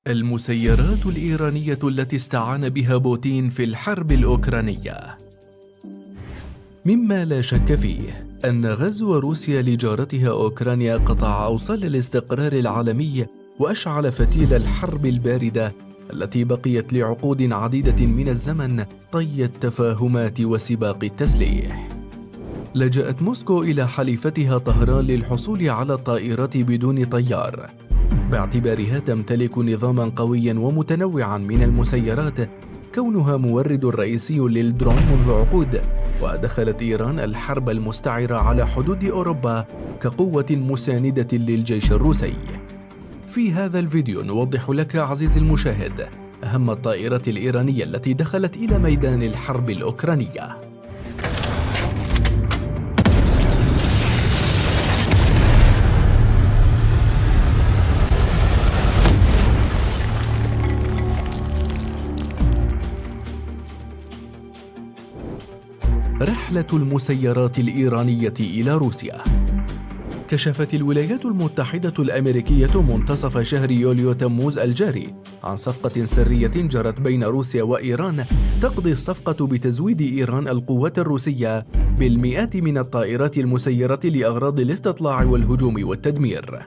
المسيرات الإيرانية التي استعان بها بوتين في الحرب الأوكرانية. مما لا شك فيه أن غزو روسيا لجارتها أوكرانيا قطع أوصال الاستقرار العالمي وأشعل فتيل الحرب الباردة التي بقيت لعقود عديدة من الزمن طي التفاهمات وسباق التسليح. لجأت موسكو إلى حليفتها طهران للحصول على الطائرات بدون طيار، باعتبارها تمتلك نظاماً قوياً ومتنوعاً من المسيرات، كونها مورد رئيسي للدرون منذ عقود، ودخلت إيران الحرب المستعرة على حدود أوروبا كقوة مساندة للجيش الروسي. في هذا الفيديو نوضح لك عزيزي المشاهد أهم الطائرات الإيرانية التي دخلت إلى ميدان الحرب الأوكرانية. رحلة المسيرات الإيرانية إلى روسيا. كشفت الولايات المتحدة الأمريكية منتصف شهر يوليو تموز الجاري عن صفقة سرية جرت بين روسيا وإيران، تقضي الصفقة بتزويد إيران القوات الروسية بالمئات من الطائرات المسيرة لأغراض الاستطلاع والهجوم والتدمير.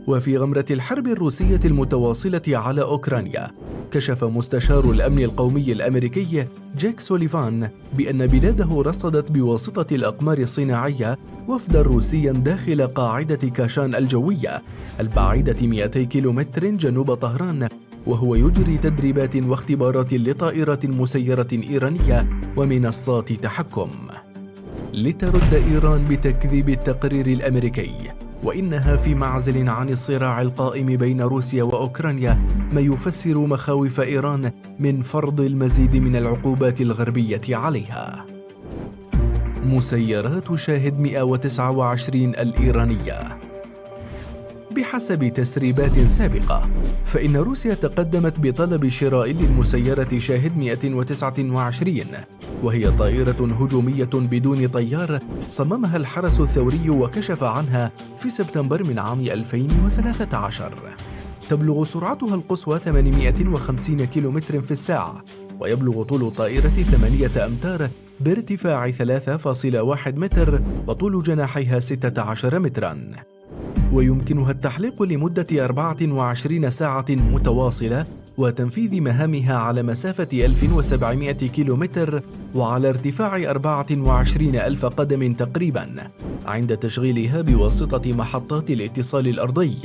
وفي غمرة الحرب الروسية المتواصلة على أوكرانيا، كشف مستشار الأمن القومي الأمريكي جيك سوليفان بأن بلاده رصدت بواسطة الأقمار الصناعية وفداً روسياً داخل قاعدة كاشان الجوية البعيدة 200 كيلومتر جنوب طهران، وهو يجري تدريبات واختبارات لطائرات مسيرة إيرانية ومنصات تحكم. لترد إيران بتكذيب التقرير الأمريكي وإنها في معزل عن الصراع القائم بين روسيا وأوكرانيا، ما يفسر مخاوف إيران من فرض المزيد من العقوبات الغربية عليها. مسيرات شاهد 129 الإيرانية. بحسب تسريبات سابقة، فإن روسيا تقدمت بطلب شراء للمسيرة شاهد 129، وهي طائرة هجومية بدون طيار صممها الحرس الثوري وكشف عنها في سبتمبر من عام 2013. تبلغ سرعتها القصوى 850 كيلومتر في الساعة، ويبلغ طول الطائرة 8 أمتار بارتفاع 3.1 متر، وطول جناحيها 16 متراً. ويمكنها التحليق لمدة 24 ساعة متواصلة وتنفيذ مهامها على مسافة 1700 كيلومتر وعلى ارتفاع 24,000 قدم تقريبا، عند تشغيلها بواسطة محطات الاتصال الأرضي،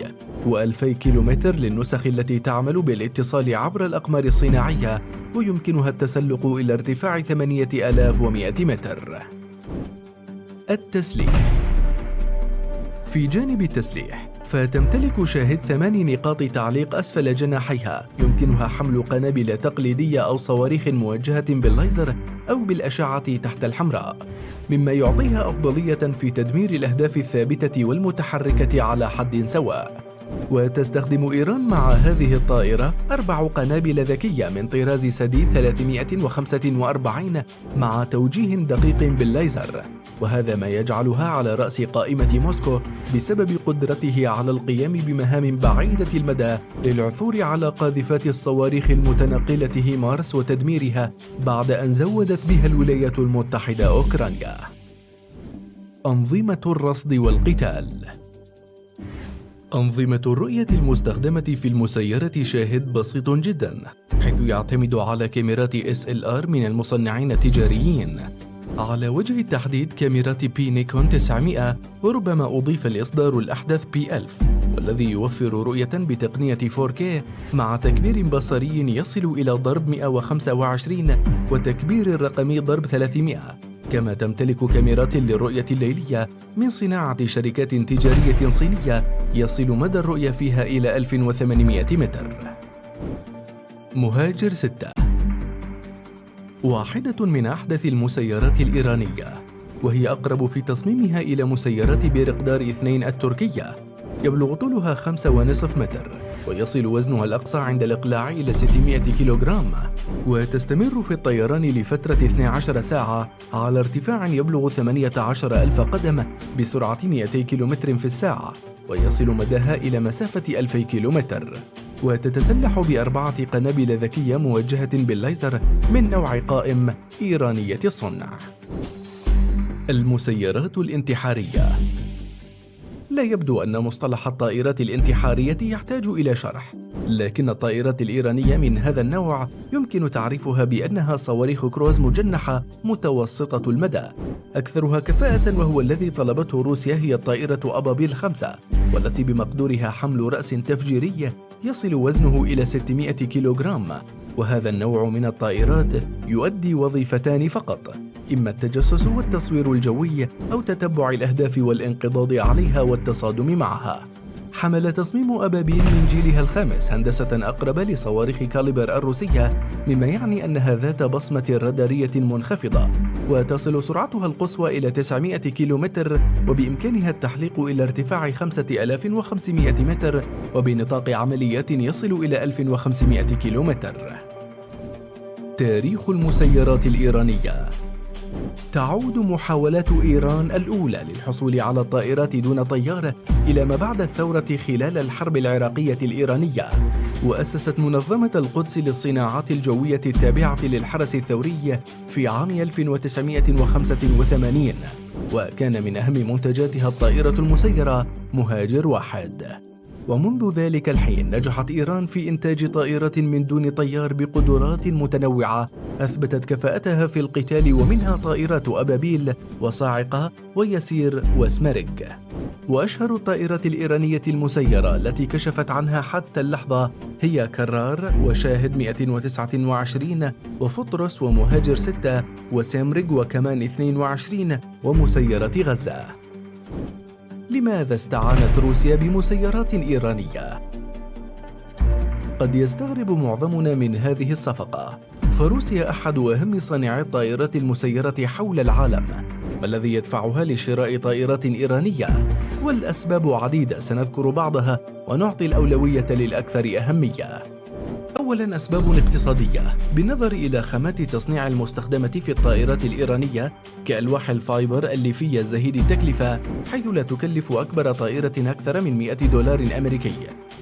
و2000 كيلومتر للنسخ التي تعمل بالاتصال عبر الأقمار الصناعية، ويمكنها التسلق إلى ارتفاع 8100 متر. التسليح. في جانب التسليح، فتمتلك شاهد 8 نقاط تعليق أسفل جناحيها، يمكنها حمل قنابل تقليدية أو صواريخ موجهة بالليزر أو بالأشعة تحت الحمراء، مما يعطيها أفضلية في تدمير الأهداف الثابتة والمتحركة على حد سواء. وتستخدم إيران مع هذه الطائرة 4 قنابل ذكية من طراز سديد 345 مع توجيه دقيق بالليزر، وهذا ما يجعلها على رأس قائمة موسكو بسبب قدرته على القيام بمهام بعيدة المدى للعثور على قاذفات الصواريخ المتنقلة هيمارس وتدميرها، بعد أن زودت بها الولايات المتحدة أوكرانيا. أنظمة الرصد والقتال. أنظمة الرؤية المستخدمة في المسيرة شاهد بسيط جدا، حيث يعتمد على كاميرات SLR من المصنعين التجاريين، على وجه التحديد كاميرات نيكون 900، وربما أضيف الإصدار الأحدث P1000 والذي يوفر رؤية بتقنية 4K مع تكبير بصري يصل إلى ضرب 125 وتكبير الرقمي ضرب 300. كما تمتلك كاميرات للرؤية الليلية من صناعة شركات تجارية صينية يصل مدى الرؤية فيها إلى 1800 متر. مهاجر 6 واحدة من أحدث المسيرات الإيرانية، وهي أقرب في تصميمها إلى مسيرات بيرقدار 2 التركية. يبلغ طولها 5.5 متر، ويصل وزنها الأقصى عند الإقلاع إلى 600 كيلوغرام، وتستمر في الطيران لفترة 12 ساعة على ارتفاع يبلغ 18,000 قدم بسرعة 200 كيلومتر في الساعة، ويصل مداها إلى مسافة 2000 كيلومتر. وتتسلح ب4 قنابل ذكية موجهة بالليزر من نوع قائم إيرانية الصنع. المسيرات الانتحارية. لا يبدو أن مصطلح الطائرات الانتحارية يحتاج إلى شرح، لكن الطائرات الإيرانية من هذا النوع يمكن تعريفها بأنها صواريخ كروز مجنحة متوسطة المدى. أكثرها كفاءة وهو الذي طلبته روسيا هي الطائرة أبابيل 5، والتي بمقدورها حمل رأس تفجيري يصل وزنه إلى 600 كيلوغرام. وهذا النوع من الطائرات يؤدي وظيفتان فقط، إما التجسس والتصوير الجوي أو تتبع الأهداف والانقضاض عليها والتصادم معها. حمل تصميم أبابيل من جيلها ال5 هندسة أقرب لصواريخ كاليبر الروسية، مما يعني أنها ذات بصمة رادارية منخفضة، وتصل سرعتها القصوى إلى 900 كيلومتر، وبإمكانها التحليق إلى ارتفاع 5500 متر، وبنطاق عمليات يصل إلى 1500 كيلومتر. تاريخ المسيرات الإيرانية. تعود محاولات إيران الأولى للحصول على الطائرات دون طيار إلى ما بعد الثورة خلال الحرب العراقية الإيرانية، وأسست منظمة القدس للصناعات الجوية التابعة للحرس الثوري في عام 1985، وكان من أهم منتجاتها الطائرة المسيرة مهاجر 1. ومنذ ذلك الحين نجحت إيران في إنتاج طائرة من دون طيار بقدرات متنوعة أثبتت كفاءتها في القتال، ومنها طائرات أبابيل وصاعقة ويسير وسمرج. وأشهر الطائرات الإيرانية المسيرة التي كشفت عنها حتى اللحظة هي كرار وشاهد 129 وفطرس ومهاجر 6 وسمرج وكمان 22 ومسيرة غزة. لماذا استعانت روسيا بمسيرات إيرانية؟ قد يستغرب معظمنا من هذه الصفقة، فروسيا أحد أهم صانعي الطائرات المسيرة حول العالم، ما الذي يدفعها لشراء طائرات إيرانية؟ والأسباب عديدة سنذكر بعضها ونعطي الأولوية للأكثر أهمية. أولاً، أسباب اقتصادية. بالنظر إلى خامات تصنيع المستخدمة في الطائرات الإيرانية كألواح الفايبر الليفية زهيد التكلفة، حيث لا تكلف أكبر طائرة أكثر من $100 أمريكي،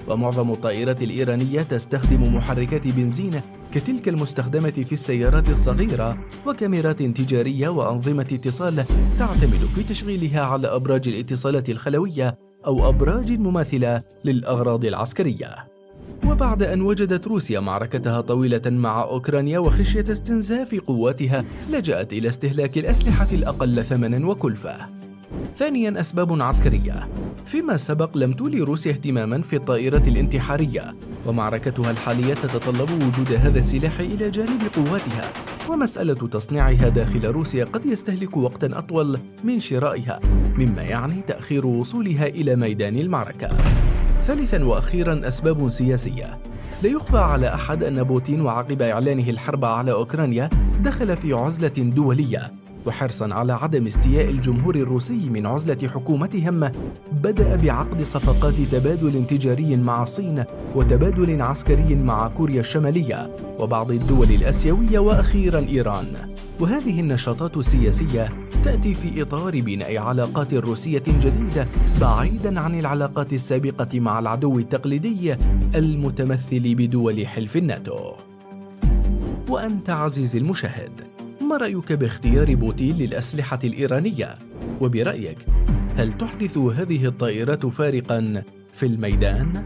ومعظم الطائرات الإيرانية تستخدم محركات بنزين كتلك المستخدمة في السيارات الصغيرة، وكاميرات تجارية وأنظمة اتصال تعتمد في تشغيلها على أبراج الاتصالات الخلوية أو أبراج مماثلة للأغراض العسكرية. وبعد أن وجدت روسيا معركتها طويلة مع أوكرانيا وخشية استنزاف قواتها، لجأت إلى استهلاك الأسلحة الأقل ثمناً وكلفة. ثانياً، أسباب عسكرية. فيما سبق لم تولي روسيا اهتماماً في الطائرات الانتحارية، ومعركتها الحالية تتطلب وجود هذا السلاح إلى جانب قواتها، ومسألة تصنيعها داخل روسيا قد يستهلك وقتاً أطول من شرائها، مما يعني تأخير وصولها إلى ميدان المعركة. ثالثاً وأخيراً، أسباب سياسية. لا يخفى على أحد أن بوتين وعقب إعلانه الحرب على أوكرانيا دخل في عزلة دولية، وحرصاً على عدم استياء الجمهور الروسي من عزلة حكومتهم بدأ بعقد صفقات تبادل تجاري مع الصين وتبادل عسكري مع كوريا الشمالية وبعض الدول الآسيوية وأخيراً إيران. وهذه النشاطات السياسية تأتي في إطار بناء علاقات روسية جديدة بعيداً عن العلاقات السابقة مع العدو التقليدي المتمثل بدول حلف الناتو. وأنت عزيزي المشاهد، ما رأيك باختيار بوتين للأسلحة الإيرانية؟ وبرأيك هل تحدث هذه الطائرات فارقاً في الميدان؟